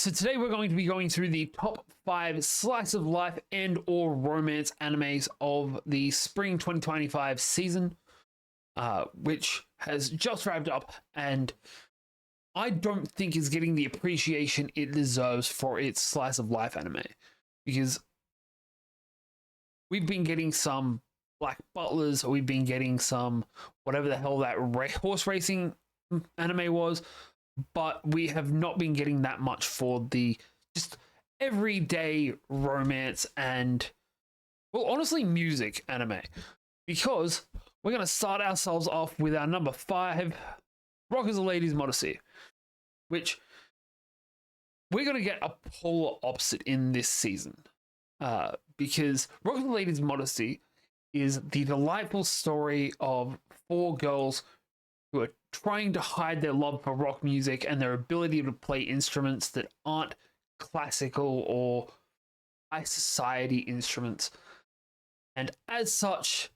So today we're going to be going through the top 5 slice of life and or romance animes of the spring 2025 season, which has just wrapped up, and I don't think is getting the appreciation it deserves for its slice of life anime, because we've been getting some Black Butlers, we've been getting some whatever the hell that horse racing anime was, but we have not been getting that much for the just everyday romance and, well, honestly, music anime. Because we're going to start ourselves off with our number 5, Rock is a Lady's Modesty, which we're going to get a polar opposite in this season. Because Rock is a Lady's Modesty is the delightful story of 4 girls who are trying to hide their love for rock music and their ability to play instruments that aren't classical or high society instruments, and as such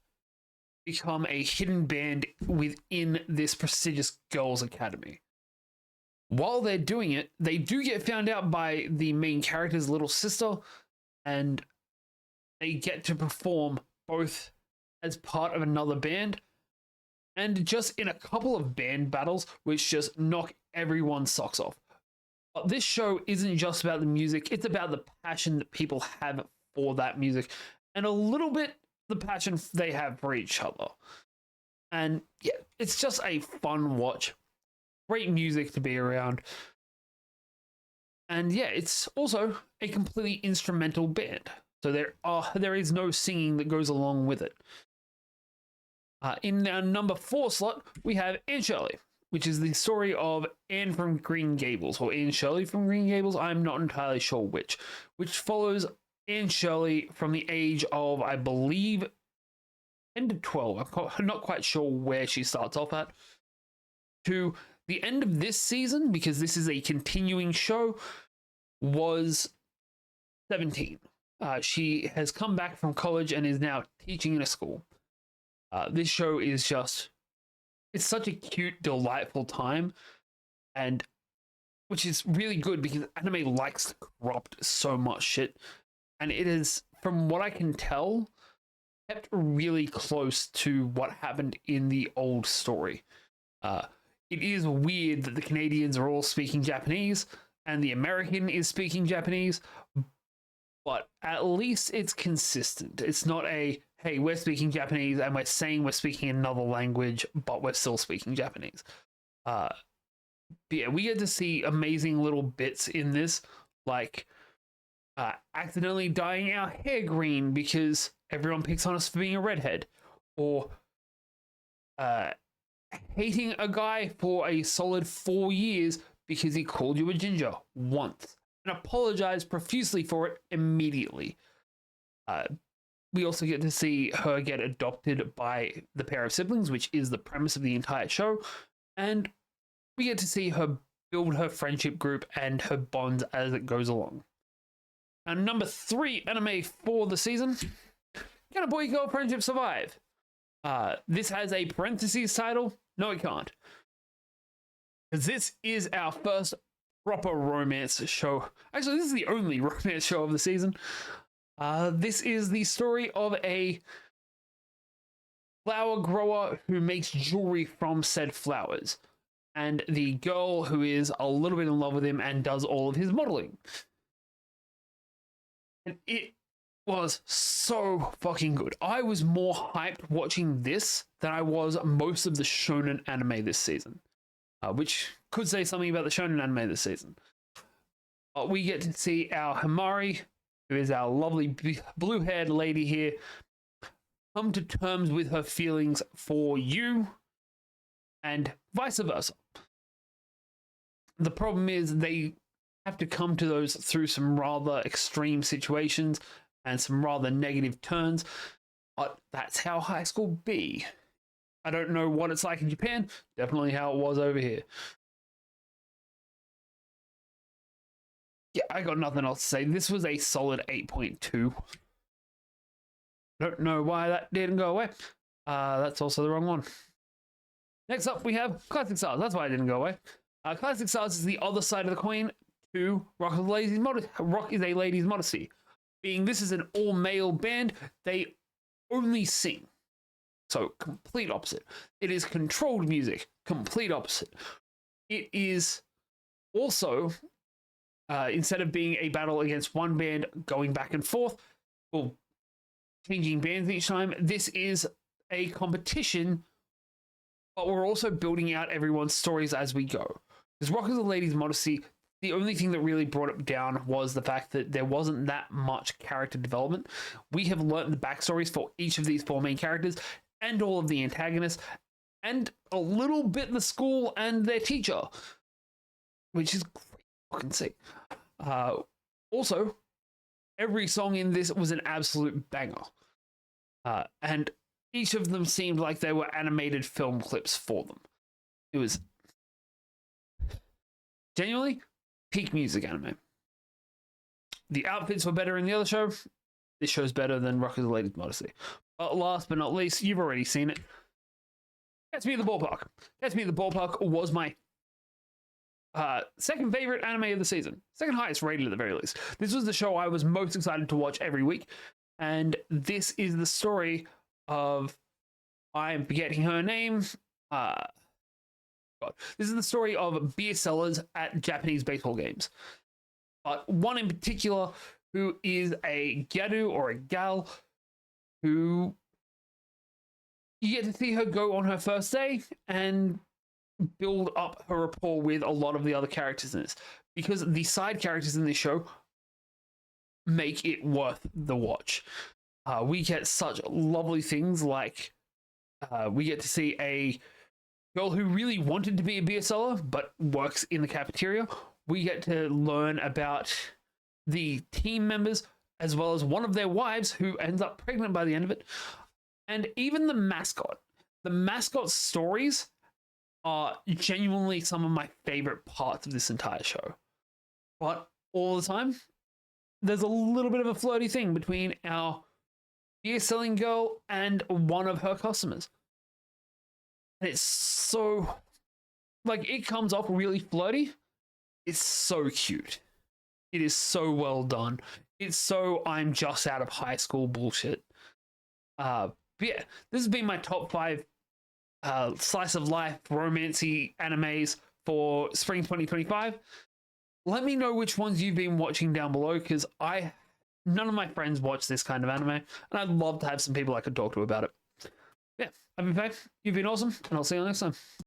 become a hidden band within this prestigious girls' academy. While they're doing it, they do get found out by the main character's little sister, and they get to perform both as part of another band and just in a couple of band battles, which just knock everyone's socks off. But this show isn't just about the music, it's about the passion that people have for that music, and a little bit the passion they have for each other. And yeah, it's just a fun watch. Great music to be around. And yeah, it's also a completely instrumental band. So there is no singing that goes along with it. In our number 4 slot, we have Anne Shirley, which is the story of Anne from Green Gables, or Anne Shirley from Green Gables. I'm not entirely sure which follows Anne Shirley from the age of, I believe, 10 to 12. I'm not quite sure where she starts off at, to the end of this season, because this is a continuing show, was 17. She has come back from college and is now teaching in a school. This show is just, it's such a cute, delightful time, and which is really good because anime likes to corrupt so much shit, and it is, from what I can tell, kept really close to what happened in the old story. It is weird that the Canadians are all speaking Japanese and the American is speaking Japanese, but at least it's consistent. It's not a, hey, we're speaking Japanese and we're saying we're speaking another language, but we're still speaking Japanese. But yeah, we get to see amazing little bits in this, like accidentally dyeing our hair green because everyone picks on us for being a redhead, or hating a guy for a solid 4 years because he called you a ginger once and apologized profusely for it immediately. We also get to see her get adopted by the pair of siblings, which is the premise of the entire show, and we get to see her build her friendship group and her bonds as it goes along. And number 3 anime for the season, Can a Boy-Girl Friendship Survive? This has a parentheses title. No, it can't. Because this is our first proper romance show. Actually, this is the only romance show of the season. This is the story of a flower grower who makes jewelry from said flowers, and the girl who is a little bit in love with him and does all of his modeling. And it was so fucking good. I was more hyped watching this than I was most of the shonen anime this season, which could say something about the shonen anime this season. We get to see our Himari, who is our lovely blue-haired lady here, come to terms with her feelings for you, and vice versa. The problem is they have to come to those through some rather extreme situations and some rather negative turns, but that's how high school be. I don't know what it's like in Japan, definitely how it was over here. Yeah, I got nothing else to say. This was a solid 8.2. Don't know why that didn't go away. That's also the wrong one. Next up, we have Classic Stars. That's why it didn't go away. Classic Stars is the other side of the coin to Rock is a Lady's Modesty. Being this is an all-male band, they only sing. So, complete opposite. It is controlled music, complete opposite. It is also, instead of being a battle against one band going back and forth, or changing bands each time, this is a competition, but we're also building out everyone's stories as we go. Because Rock is a Lady's Modesty, the only thing that really brought it down was the fact that there wasn't that much character development. We have learnt the backstories for each of these four main characters and all of the antagonists, and a little bit the school and their teacher, which is great fucking see. Also, every song in this was an absolute banger. And each of them seemed like they were animated film clips for them. It was genuinely peak music anime. The outfits were better in the other show. This show's better than Rock is a Lady's Modesty. But last but not least, you've already seen it. Catch Me in the Ballpark. Catch Me in the Ballpark was my second favorite anime of the season. Second highest rated at the very least. This was the show I was most excited to watch every week. And this is the story of, I'm forgetting her name. God. This is the story of beer sellers at Japanese baseball games. But one in particular who is a gyaru or a gal who you get to see her go on her first day and build up her rapport with a lot of the other characters in this. Because the side characters in this show make it worth the watch. We get such lovely things like we get to see a girl who really wanted to be a beer seller but works in the cafeteria. We get to learn about the team members as well as one of their wives who ends up pregnant by the end of it. And even the mascot. The mascot stories are genuinely some of my favorite parts of this entire show. But all the time, there's a little bit of a flirty thing between our beer selling girl and one of her customers. And it's so, like, it comes off really flirty. It's so cute. It is so well done. It's so I'm just out of high school bullshit. But yeah, this has been my top 5 slice of life romancy animes for spring 2025. Let me know which ones you've been watching down below, because none of my friends watch this kind of anime, and I'd love to have some people I could talk to about it. Yeah, I've been Faith, you've been awesome, and I'll see you next time.